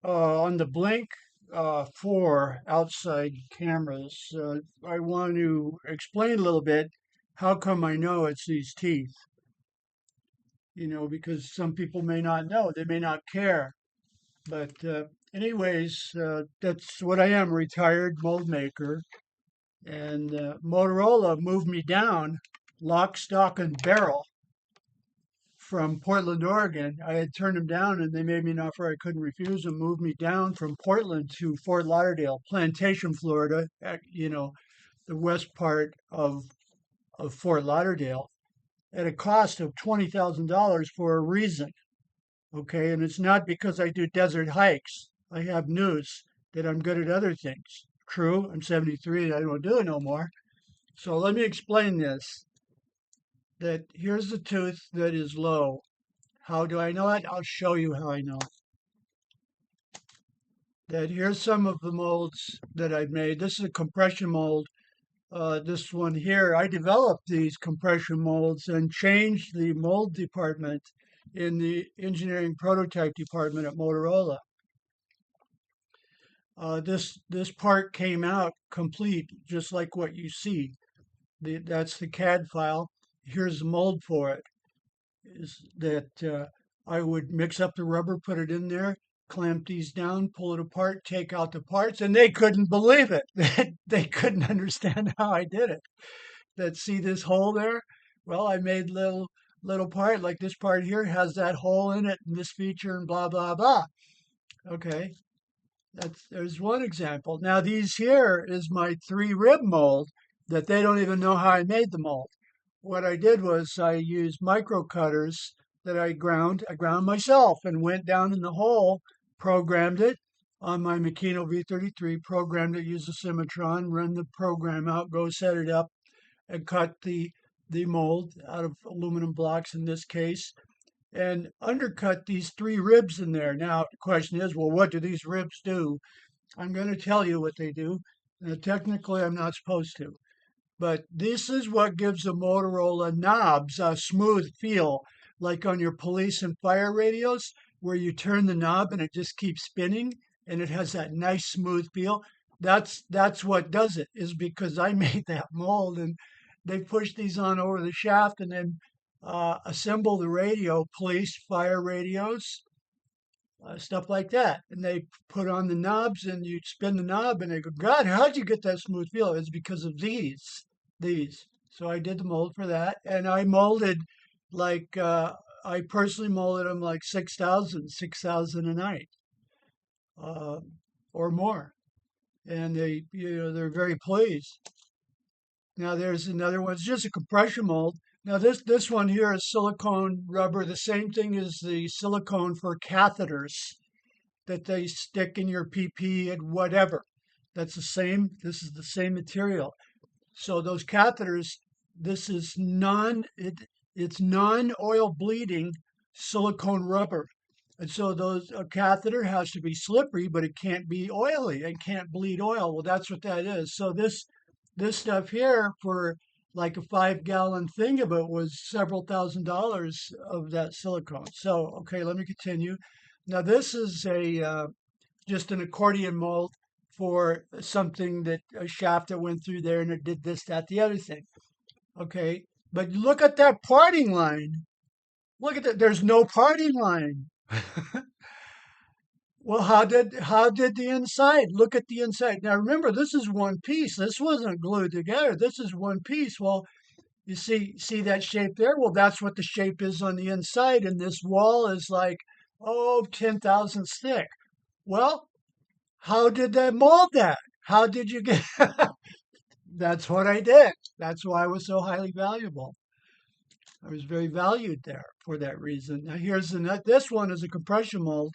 On the Blink 4 outside cameras, I want to explain a little bit how come I know it's these teeth, because some people may not know, they may not care. But anyways, that's what I am, retired mold maker. And Motorola moved me down lock, stock, and barrel from Portland, Oregon. I had turned them down and they made me an offer I couldn't refuse and moved me down from Portland to Fort Lauderdale, Plantation, Florida, the west part of Fort Lauderdale at a cost of $20,000 for a reason. Okay. And it's not because I do desert hikes. I have news that I'm good at other things. True, I'm 73. I don't do it no more. So let me explain this. That here's the tooth that is low. How do I know it? I'll show you how I know. That here's some of the molds that I've made. This is a compression mold. This one here, I developed these compression molds and changed the mold department in the engineering prototype department at Motorola. This part came out complete, just like what you see. That's the CAD file. Here's the mold for it. Is that I would mix up the rubber, put it in there, clamp these down, pull it apart, take out the parts, and they couldn't believe it. They couldn't understand how I did it. That see this hole there? Well, I made little part like this part here has that hole in it and this feature and blah blah blah. Okay, there's one example. Now these here is my 3 rib mold that they don't even know how I made the mold. What I did was I used micro cutters that I ground. I ground myself and went down in the hole, programmed it on my Makino V-33, programmed it, used the Cimatron, run the program out, go set it up, and cut the mold out of aluminum blocks in this case, and undercut these 3 ribs in there. Now the question is, well, what do these ribs do? I'm going to tell you what they do. Technically, I'm not supposed to. But this is what gives the Motorola knobs a smooth feel, like on your police and fire radios, where you turn the knob and it just keeps spinning and it has that nice smooth feel. That's what does it, is because I made that mold and they push these on over the shaft and then assemble the radio, police, fire radios, stuff like that. And they put on the knobs and you spin the knob and they go, God, how'd you get that smooth feel? It's because of these. So I did the mold for that, and I molded like I personally molded them like 6,000 a night, uh, or more, and they're very pleased. Now there's another one. It's just a compression mold. Now this one here is silicone rubber, the same thing as the silicone for catheters that they stick in your PP and whatever. That's the same. This is the same material. So those catheters, this is it's non-oil bleeding silicone rubber. And so those a catheter has to be slippery, but it can't be oily. It can't bleed oil. Well, that's what that is. So this stuff here for like a 5-gallon thing of it was several $1,000s of that silicone. So okay, let me continue. Now this is a just an accordion mold for something that a shaft that went through there and it did this, that, the other thing. Okay. But look at that parting line. Look at that. There's no parting line. Well, how did the inside? Look at the inside. Now remember, this is one piece. This wasn't glued together. This is one piece. Well, you see that shape there? Well, that's what the shape is on the inside. And this wall is like, 10 thousandths thick. Well, how did they mold that? How did you get? That's what I did. That's why I was so highly valuable. I was very valued there for that reason. Now here's this one is a compression mold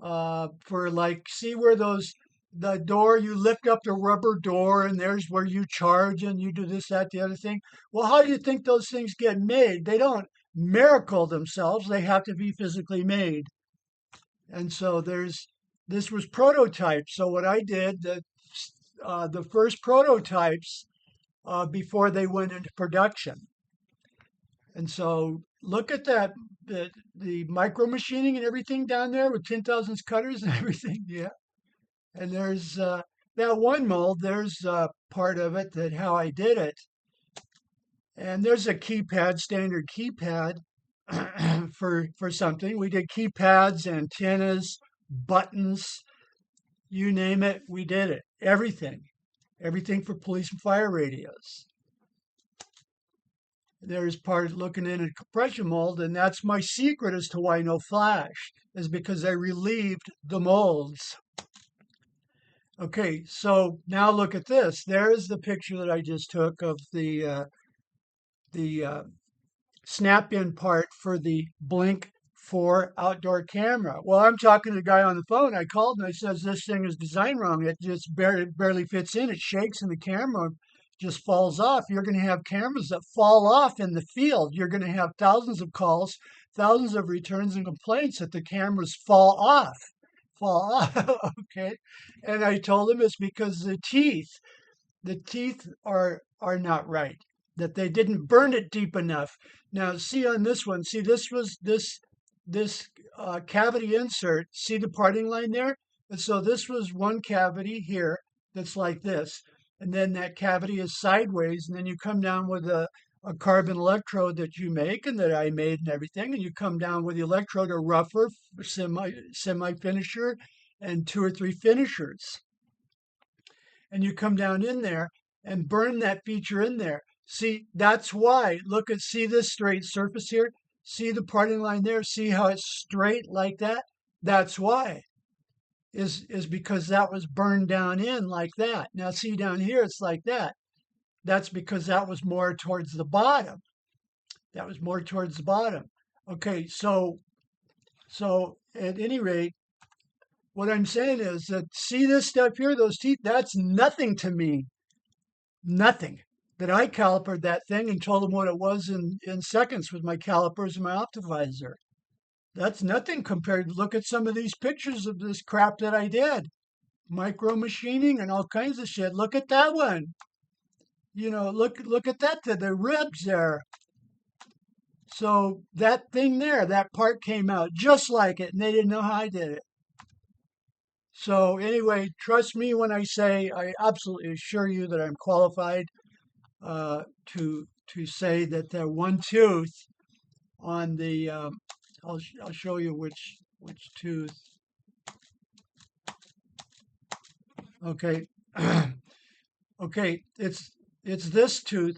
for like, see where the door, you lift up the rubber door and there's where you charge and you do this, that, the other thing. Well, how do you think those things get made? They don't miracle themselves. They have to be physically made. And so this was prototype. So what I did, the first prototypes before they went into production. And so look at that, the micro machining and everything down there with 10,000 cutters and everything. Yeah. And there's that one mold, there's part of it that how I did it. And there's a keypad, standard keypad for something. We did keypads, antennas, buttons, you name it, we did it. Everything for police and fire radios. There's part looking in a compression mold, and that's my secret as to why no flash, is because I relieved the molds. Okay, so now look at this. There's the picture that I just took of the snap-in part for the Blink 4 outdoor camera. Well, I'm talking to the guy on the phone. I called and I says, this thing is designed wrong. It just barely fits in. It shakes and the camera just falls off. You're going to have cameras that fall off in the field. You're going to have thousands of calls, thousands of returns and complaints that the cameras fall off. Okay. And I told him it's because the teeth are not right, that they didn't burn it deep enough. Now see on this one, see this was this cavity insert, see the parting line there? And so this was one cavity here that's like this, and then that cavity is sideways, and then you come down with a carbon electrode that you make and that I made and everything, and you come down with the electrode, a rougher semi finisher and two or three finishers, and you come down in there and burn that feature in there. See, that's why. See this straight surface here? See the parting line there? See how it's straight like that? That's why. Is because that was burned down in like that. Now see down here, it's like that. That's because that was more towards the bottom. That was more towards the bottom. Okay, so at any rate, what I'm saying is that see this stuff here, those teeth, that's nothing to me. Nothing. That I calipered that thing and told them what it was in seconds with my calipers and my optimizer. That's nothing compared. Look at some of these pictures of this crap that I did. Micro machining and all kinds of shit. Look at that one. Look at that, the ribs there. So that thing there, that part came out just like it, and they didn't know how I did it. So anyway, trust me when I say I absolutely assure you that I'm qualified to say that the one tooth on the I'll show you which tooth. Okay, okay, it's this tooth.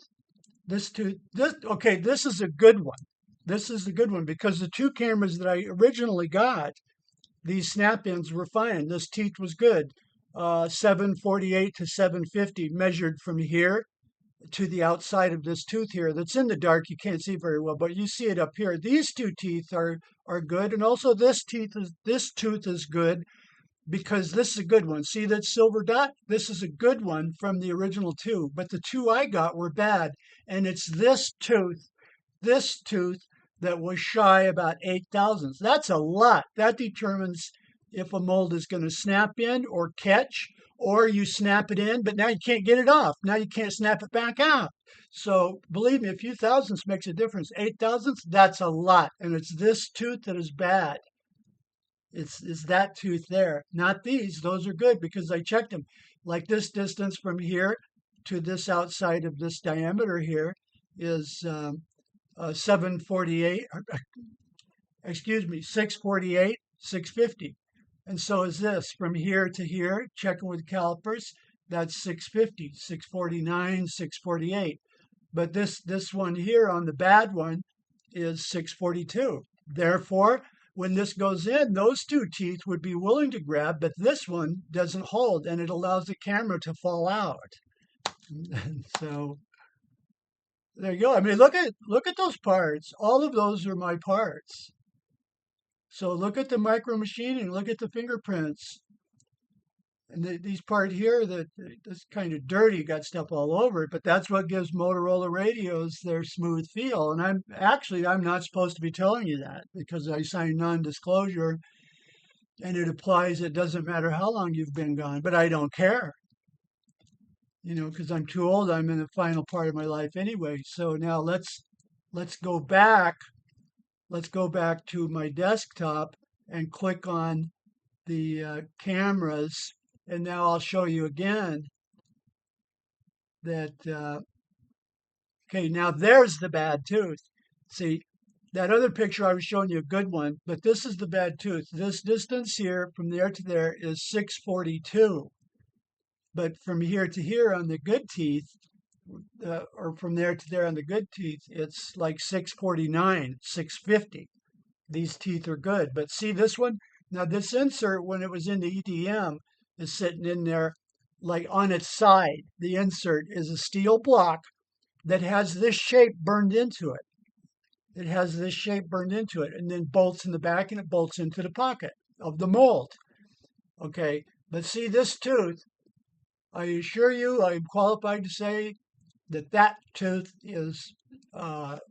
This tooth. This okay. This is a good one. This is a good one because the two cameras that I originally got, these snap-ins were fine. This teeth was good. 748 to 750 measured from here to the outside of this tooth here. That's in the dark. You can't see very well, but you see it up here. These two teeth are good, and also this tooth is good because this is a good one. See that silver dot? This is a good one from the original two, but the two I got were bad, and it's this tooth that was shy about 8 thousandths. That's a lot. That determines if a mold is going to snap in or catch, or you snap it in, but now you can't get it off. Now you can't snap it back out. So believe me, a few thousandths makes a difference. 8 thousandths, that's a lot. And it's this tooth that is bad. It's that tooth there, not these. Those are good because I checked them. Like this distance from here to this outside of this diameter here is 748, excuse me, 648, 650. And so is this from here to here, checking with calipers, that's 650, 649, 648. But this one here on the bad one is 642. Therefore, when this goes in, those two teeth would be willing to grab, but this one doesn't hold and it allows the camera to fall out. And so there you go. I mean, look at those parts. All of those are my parts. So look at the micro machining, look at the fingerprints. And these part here, that's kind of dirty, got stuff all over it, but that's what gives Motorola radios their smooth feel. And I'm not supposed to be telling you that because I signed non-disclosure and it applies. It doesn't matter how long you've been gone, but I don't care, because I'm too old. I'm in the final part of my life anyway. So now let's go back let's go back to my desktop and click on the cameras. And now I'll show you again that, okay, now there's the bad tooth. See, that other picture I was showing you a good one, but this is the bad tooth. This distance here from there to there is 642. But from here to here on the good teeth, or from there to there on the good teeth, it's like 649, 650. These teeth are good. But see this one? Now this insert, when it was in the EDM, is sitting in there like on its side. The insert is a steel block that has this shape burned into it. It has this shape burned into it and then bolts in the back and it bolts into the pocket of the mold. Okay, but see this tooth, I assure you, I'm qualified to say that that tooth is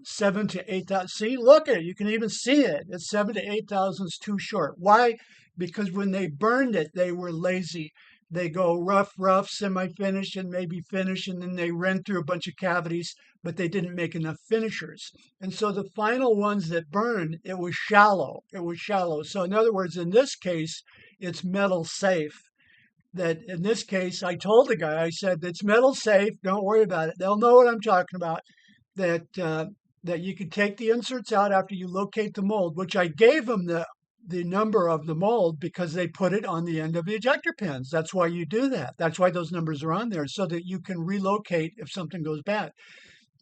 7 to 8 thousand. See, look at it. You can even see it. It's 7 to 8 thousandths too short. Why? Because when they burned it, they were lazy. They go rough, rough, semi-finish, and maybe finish, and then they ran through a bunch of cavities, but they didn't make enough finishers. And so the final ones that burned, it was shallow. It was shallow. So in other words, in this case, it's metal safe. That in this case, I told the guy, I said, it's metal safe. Don't worry about it. They'll know what I'm talking about. That that you can take the inserts out after you locate the mold, which I gave them the number of the mold because they put it on the end of the ejector pins. That's why you do that. That's why those numbers are on there so that you can relocate if something goes bad.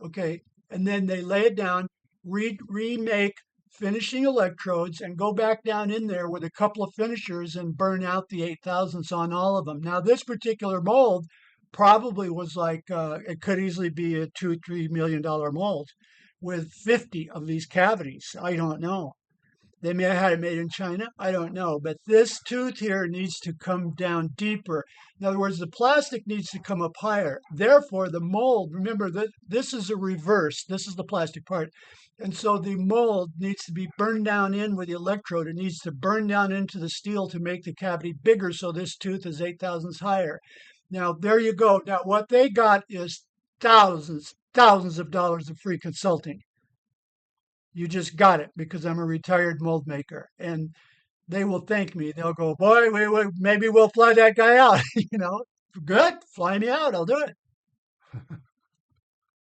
Okay. And then they lay it down, remake finishing electrodes and go back down in there with a couple of finishers and burn out the 8 thousandths on all of them. Now, this particular mold probably was like, it could easily be a $2-3 million mold with 50 of these cavities. I don't know. They may have had it made in China. I don't know. But this tooth here needs to come down deeper. In other words, the plastic needs to come up higher. Therefore, the mold, remember that this is a reverse. This is the plastic part. And so the mold needs to be burned down in with the electrode. It needs to burn down into the steel to make the cavity bigger. So this tooth is 8 thousandths higher. Now, there you go. Now, what they got is thousands of dollars of free consulting. You just got it because I'm a retired mold maker. And they will thank me. They'll go, boy, maybe we'll fly that guy out. Good, fly me out. I'll do it.